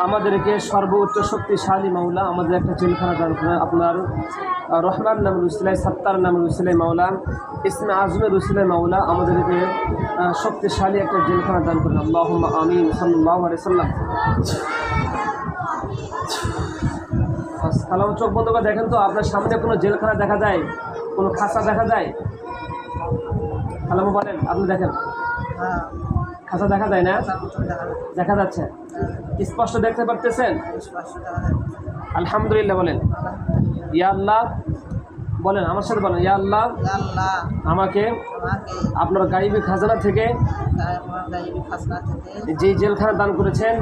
আমাদেরকে সর্বোচ্চ শক্তিশালী মাওলা আমাদের একটা জেলখানা দান করেন। আপনার রহমান নামের উসিলায়, সত্তার নামের উসিলায় মাওলা, ইসমে আজমের উসিলায় মাওলা আমাদেরকে শক্তিশালী একটা জেলখানা দান করেন। আল্লাহুম্মা আমিন। সাল্লাল্লাহু আলাইহি সাল্লাম। সালাম। চোখ বন্ধ করে দেখেন তো আপনার সামনে কোনো জেলখানা দেখা যায়, কোনো খাঁচা দেখা যায়? সালামু বলেন, আপনি দেখেন খাঁচা দেখা যায় না? দেখা যাচ্ছে, স্পষ্ট দেখতে পারতেছেন? আলহামদুলিল্লাহ বলেন। ইয়া আল্লাহ বলেন, আমার সাথে বলেন, ইয়া আল্লাহ আমাকে আপনার গায়বী খাজানা থেকে যে জেলখানা দান করেছেন,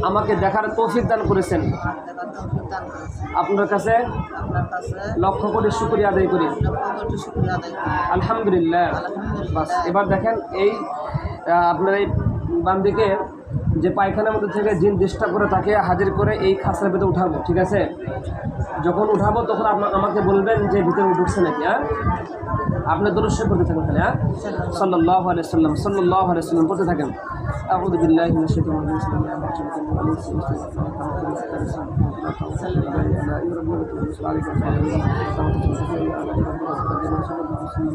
আমাকে দেখার তৌফিক দান করেছেন, আপনার কাছে লক্ষ কোটি শুকরিয়া আদায় করি। আলহামদুলিল্লাহ। বাস এবার দেখেন, এই আপনার এই বান্দিকে যে পায়খানার মধ্যে থেকে জিন ডিস্টার্ব করে তাকে হাজির করে এই খাঁচার ভিতরে উঠাবো, ঠিক আছে? যখন উঠাবো তখন আমাকে বলবেন যে ভিতরে ঢুকছে নাকি। হ্যাঁ, আপনি দরুদ শরীফ পড়তে থাকেন খালি। হ্যাঁ, সাল্লাল্লাহু আলাইহি সাল্লাম, সাল্লাল্লাহু আলাইহি সাল্লাম পড়তে থাকেন। আউযু বিল্লাহি মিনাশ শাইতানির রাজিম।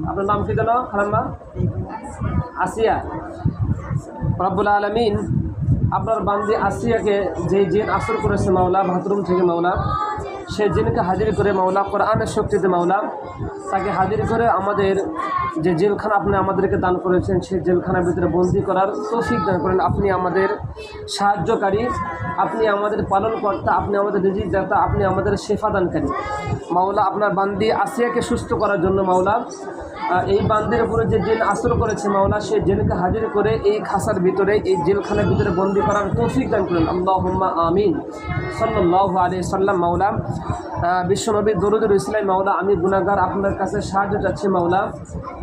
আপনার নাম কি জানো খালাম্মা? আসিয়া। রব্বুল আলামিন আপনার বান্দি আসিয়াকে যে জিন আসর করেছে মাওলা, বাথরুম থেকে মাওলা, সে জিনকে হাজির করে মাওলা, কোরআনের শক্তিতে মাওলা তাকে হাজির করে আমাদের যে জেলখানা আপনি আমাদেরকে দান করেছেন সেই জেলখানার ভিতরে বন্দি করার তৌফিক দান করেন। আপনি আমাদের সাহায্যকারী, আপনি আমাদের পালনকর্তা, আপনি আমাদের রিজিক দাতা, আপনি আমাদের শেফা দানকারী মাওলা। আপনার বান্দি আসিয়াকে সুস্থ করার জন্য মাওলা এই বান্দির উপরে যে জিন আসর করেছে মাওলা, সেই জিনকে হাজির করে এই খাসার ভিতরে, এই জেলখানার ভিতরে বন্দি করার তৌফিক দান করেন। আল্লাহুম্মা আমিন। সাল্লাল্লাহু আলাইহি সাল্লাম। মাওলা বিশ্বনবীর দরুদের ইসলাম মাওলা, আমি গুনাহগার, আপনার কাছে সাহায্য চাচ্ছি মাওলা।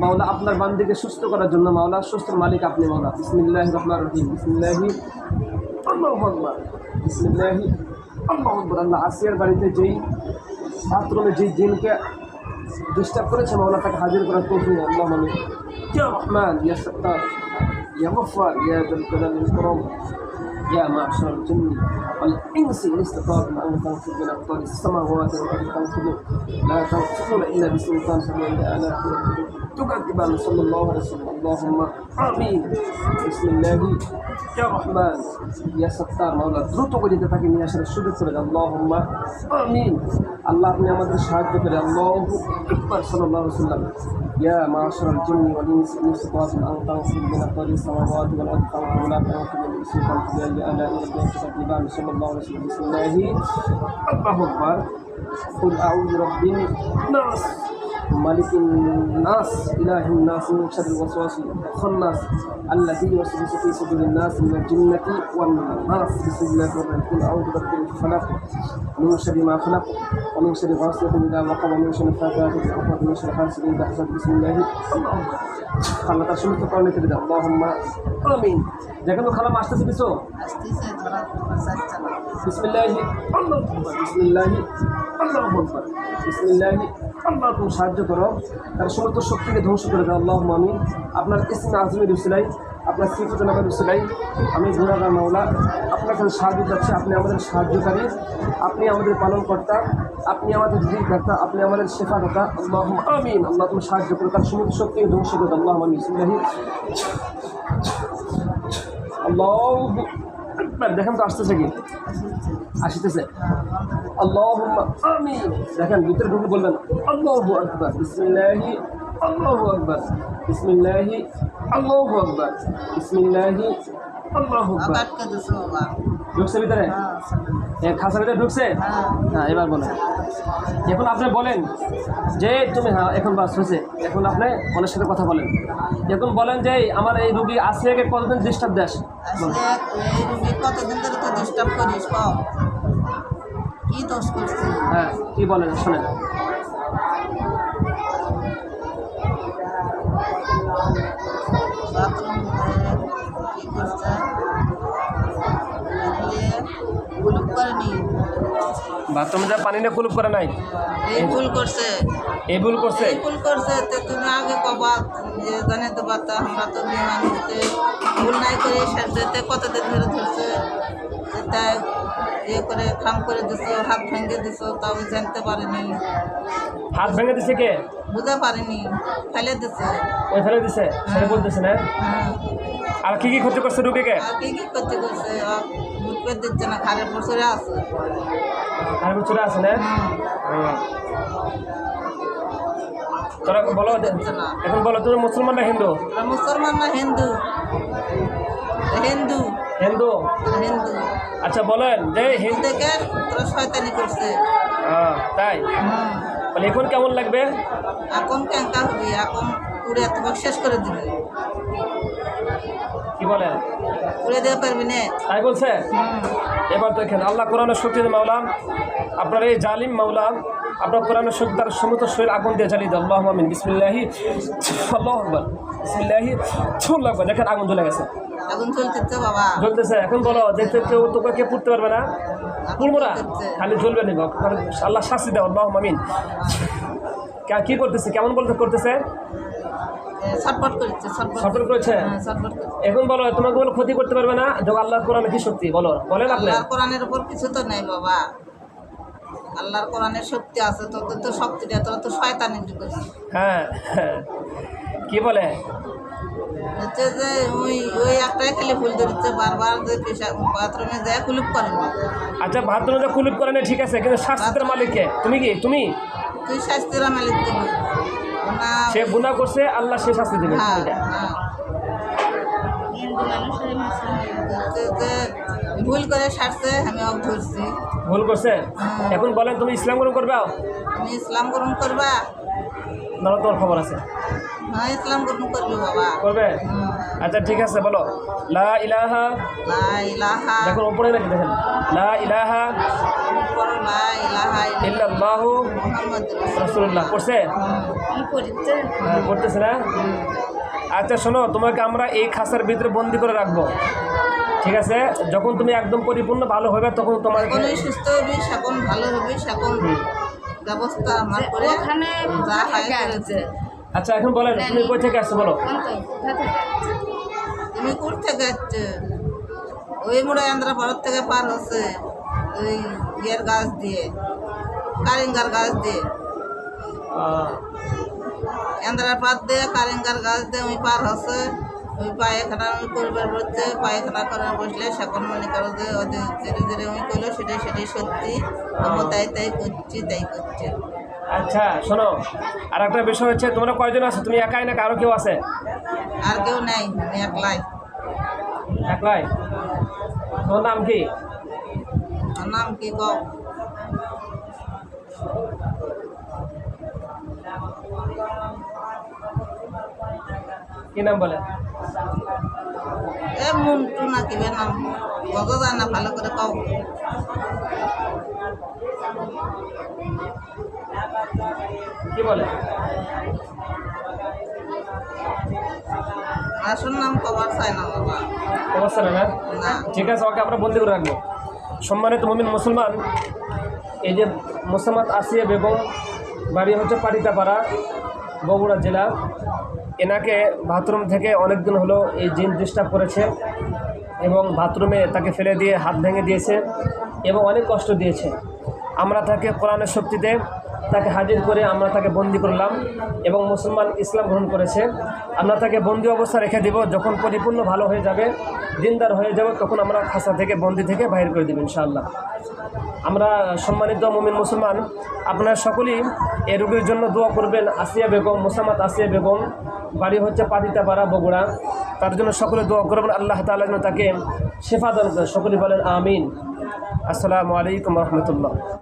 মাওলা আপনার বান্দিকে সুস্থ করার জন্য মাওলা, সুস্থর মালিক আপনি মাওলা। বিসমিল্লাহির রহমানির রহিম। বিসমিল্লাহি আল্লাহু আকবার। বিসমিল্লাহি আল্লাহু আকবার। আল্লাহ আসিয়ার বাড়িতে যেই বাথরুমে যেই জিনকে ডিস্টার্ব করেছে মাওলা তাকে হাজির করার তৌফিক আল্লাহ আমিন। ইয়া রহমান, ইয়া সত্তার, ইয়া গফফার, ইয়া যাল জালালি ওয়াল ইকরাম, يا معشر الجن والإنس إن استطعتم أن تنفذوا من أقطار السماوات والأرض تنفذوا لا تنفذون إلا بسلطان فبأي آلاء ربكما تكذبان. صلى الله عليه وسلم. اللهم آمين. بسم الله يا رحمن يا ستار মাওলা দ্রুত গতিতে তাকে নিয়ে আসার সুযোগ করে দাও। আল্লাহুম্মা আমিন। আল্লাহ আপনি আমাদের সাহায্য করে। আল্লাহু আকবার। সাল্লাল্লাহু আলাইহি ওয়াসাল্লাম। ইয়া মাশারাল জিন্নি ওয়াল ইনসি ইন ইসতাতা'তুম আন তানফুযু মিন আqtaris samawati wal ardi tanfudhu la tanfuduna illa bisultan faba'yi آلاء ربكما تكذبان. صلى الله عليه وسلم. بسم الله الله أكبر. قل أعوذ برب الناس ملك الناس إله الناس من شر الوسواس الخناس الذي يوسوس في صدور الناس من الجنة والناس. بسم الله الرحمن الرحيم. قل أعوذ برب الفلق من شر ما خلق ومن شر غاسق إذا وقب ومن شر النفاثات في العقد ومن شر حاسد إذا حسد. بسم الله খালা তার সমস্ত কারণে কেটে দাও। আল্লাহুম্মা আমিন। দেখেন তো খালা আসতেছে কিছু বিসমিল্লাহি আল্লাহু আকবার। বিসমিল্লাহি আল্লাহু আকবার। বিসমিল্লাহি আল্লাহ তুমি সাহায্য করো, তার সমস্ত শক্তিকে ধ্বংস করে দাও। আল্লাহুম্মা আমিন। আপনার ইসমে আজমের উসিলায়, আপনার সিফাত নামের উসিলায় আমি গুনাহগার মাওলা আপনার কাছে সাহায্য চাচ্ছি। আপনি আমাদের সাহায্যকারী, আপনি আমাদের পালনকর্তা, আপনি আমাদের রিজিক দাতা, আপনি আমাদের শেফা দাতা। আল্লাহুম্মা আমিন। আল্লাহ তুমি সাহায্য করো, তার সমস্ত শক্তিকে ধ্বংস করে দাও। আল্লাহুম্মা আমিন। বিসমিল্লাহি আল্লাহু আকবার। দেখেন তো আসতেছে কি? আসতেছে। আল্লাহুম্মা আমিন। দেখেন ভিতরে ঢুকে বলবেন আল্লাহু আকবার। বিসমিল্লাহি আল্লাহু আকবার। বিসমিল্লাহি আল্লাহু আকবার। বিসমিল্লাহি আল্লাহু আকবার। ঢুকছে ভিতরে? খাসার ভিতরে ঢুকছে? হ্যাঁ, এবার বলেন। এখন আপনি বলেন যে তুমি, হ্যাঁ এখন বাস হয়েছে, এখন আপনি মনের সাথে কথা বলেন। এখন বলেন যে আমার এই রুগী আসিয়াকে কতদিন ডিস্টার্ব দেশ? কতদিন ধরে তো ডিস্টার্ব করিস, কি দোষ করছিস? হ্যাঁ, কি বলেন শোনেন। বাথরুমটা পানি না কুলুপ করে নাই? এই ভুল করছে, এই ভুল করছে, এই ভুল করছে। তো তুমি আগে কবা যে জানে তো বাতা আমরা তো মেয়ে মানুষতে ভুল নাই করে সাথে কতদিন ধরে ধরছে। ইয়ে করে খাম করে দিছো, হাত ভেঙে দিছো, তাও জানতে পারিনি, হাত ভেঙে দিছে কে? বুঝতে পারিনি, ফেলে দিছে। ওই ফেলে দিছে, সেটা বলতেছে না। হ্যাঁ, আর কি কি ক্ষতি করছে রুগীকে? আর কি কি করতে করছে, বুঝতে দিচ্ছে না, ঘাড়ের বছরে আছে। আর বছরে আছে না। তোরা বলো, দিচ্ছে না। এখন বলো তুমি মুসলমান না হিন্দু? ওরা মুসলমান না হিন্দু? হিন্দু, হিন্দু। হিন্দু। আচ্ছা বলেন যে হিন্দু হিন্দুকে তোরা শয়তানি করছে। তাই বলে এখন কেমন লাগবে? এখন ক্যাঙ্কা হবি, এখন পুড়ে তোমাকে শেষ করে দিবি, কি বলেন? পুড়ে দিতে পারবি না। তাই বলছে। এবার দেখেন আল্লাহ কোরআনের শক্তির মাওলা, আপনার এই জালিম মাওলা আপনার কোরআনের শক্তি তার সমস্ত শরীর আগুন দিয়ে জ্বালিয়ে দেয়। আল্লাহু আমিন। বিসমিল্লাহি আল্লাহু আকবার। বিসমিল্লাহি আল্লাহু আকবার। দেখেন আগুন জ্বলে গেছে, আগুন চলতেছে বাবা, জ্বলতেছে। এখন বলো দেখতে কেউ তোকে কে পুড়তে পারবে না, পুড়বো না, খালি জ্বলবে না। আল্লাহ শাস্তি দেয়। আল্লাহু আমিন। কি করতেছে, কেমন বলতে করতেছে? ছটফট করছে, ছটফট করেছে। ছটফট করছে। এখন বলো তোমাকে বলো ক্ষতি করতে পারবে না, যখন আল্লাহর কোরআনে কি শক্তি বলো, বলেন আপনি। আল্লাহর কোরআনের উপর কিছু তো নেই বাবা, আল্লাহর কোরআনের শক্তি আছে, তোদের তো শক্তিটা, তোরা তো শয়তানি করছিস। হ্যাঁ, কি বলে? হচ্ছে যে ওই ওই একটাই খালি ভুল ধরছে, বারবার যে বাথরুমে যায় কুলুপ করে না। আচ্ছা বাথরুমে যা কুলুপ করে না, ঠিক আছে, কিন্তু শাস্তির মালিককে তুমি কি? তুমি তুই শাস্তির মালিক দিবি না, সে গুনাহ করছে, আল্লাহ সে শাস্তি দেবে। হ্যাঁ, এটা হ্যাঁ। হচ্ছে যে ভুল করে সারছে, আমি অফ ধরছি। ভুল করছে। এখন বলেন তুমি ইসলাম গ্রহণ করবে? তুমি ইসলাম গ্রহণ করবা? ধরো তোমার খবর আছে, হ্যাঁ ইসলাম গ্রহণ করবি বাবা। করবে? আচ্ছা ঠিক আছে, বলো লা ইলাহা। লা ইলাহা, দেখুন উপরে নাকি, দেখেন লা ইলাহা পড়ো, লা ইলাহা ইল্লাল্লাহু মুহাম্মাদুর রাসূলুল্লাহ। পড়ছে? পড়তেছে না। আচ্ছা শোনো, তোমাকে আমরা এই খাঁচার ভিতরে বন্দি করে রাখবো, ঠিক আছে? যখন তুমি একদম পরিপূর্ণ ভালো হবে তখন তোমার যখনই সুস্থ হবি, সেখন ভালো হবি, সেখন ব্যবস্থা আমার করে যা হয় করেছে। আচ্ছা এখন বলেন তুমি কই থেকে আসছো বলো? তুমি কোথ থেকে আসছো? ওই মোড়ে আন্ধ্রা ভারত থেকে পার হচ্ছে, ওই ইয়ের গাছ দিয়ে, কারিঙ্গার গাছ দিয়ে, আন্ধ্রার পাত দিয়ে কারিঙ্গার গাছ দিয়ে ওই পার হচ্ছে। ওই পায়খানা ওই করবার বলছে, পায়খানা করে বসলে সেখন মনে করো যে ওদের ধীরে ধীরে ওই করলো, সেটাই সেটাই সত্যি, আমরা তাই তাই করছি, তাই করছে। আচ্ছা শোনো, আর একটা বিষয় হচ্ছে তোমরা কয়জন আছো? তুমি একাই না কারো কেউ আছে? আর কেউ নাই, আমি একলাই। একলাই? তোমার নাম কি? আর নাম কি কও? কি নাম বলে? এ মন্টু না কি নাম, বলো যায় না, ভালো করে কও। কি বলে? আসল নাম কবার চাই না বাবা। অবস্থা না? না, ঠিক আছে, ওকে আমরা বন্দি করে রাখবো। সম্মানিত মুমিন মুসলমান, এই যে মোসাম্মদ আসিয়া বেগম, বাড়ি হচ্ছে পাটিতাপাড়া, বগুড়া জেলা। এনাকে বাথরুম থেকে অনেক দিন হলো এই জিন ডিস্টার্ব করেছে এবং বাথরুমে তাকে ফেলে দিয়ে হাত ভেঙে দিয়েছে এবং অনেক কষ্ট দিয়েছে। আমরা তাকে কোরআনের শক্তিতে তাকে হাজির করে আমরা তাকে বন্দি করলাম এবং মুসলমান ইসলাম গ্রহণ করেছে। আমরা তাকে বন্দি অবস্থা রেখে দেব, যখন পরিপূর্ণ ভালো হয়ে যাবে, দিনদার হয়ে যাবে, তখন আমরা খাঁচা থেকে বন্দি থেকে বাইর করে দেব ইনশাআল্লাহ। আমরা সম্মানিত মুমিন মুসলমান, আপনারা সকলেই এই রোগীর জন্য দোয়া করবেন। আসিয়া বেগম, মোসাম্মদ আসিয়া বেগম, বাড়ি হচ্ছে পাটিতাপাড়া, বগুড়া। তার জন্য সকলে দোয়া করবেন, আল্লাহ তাআলা যেন তাকে শেফা দান করেন। সকলে বলেন আমিন। আসসালামু আলাইকুম রহমতুল্লাহ।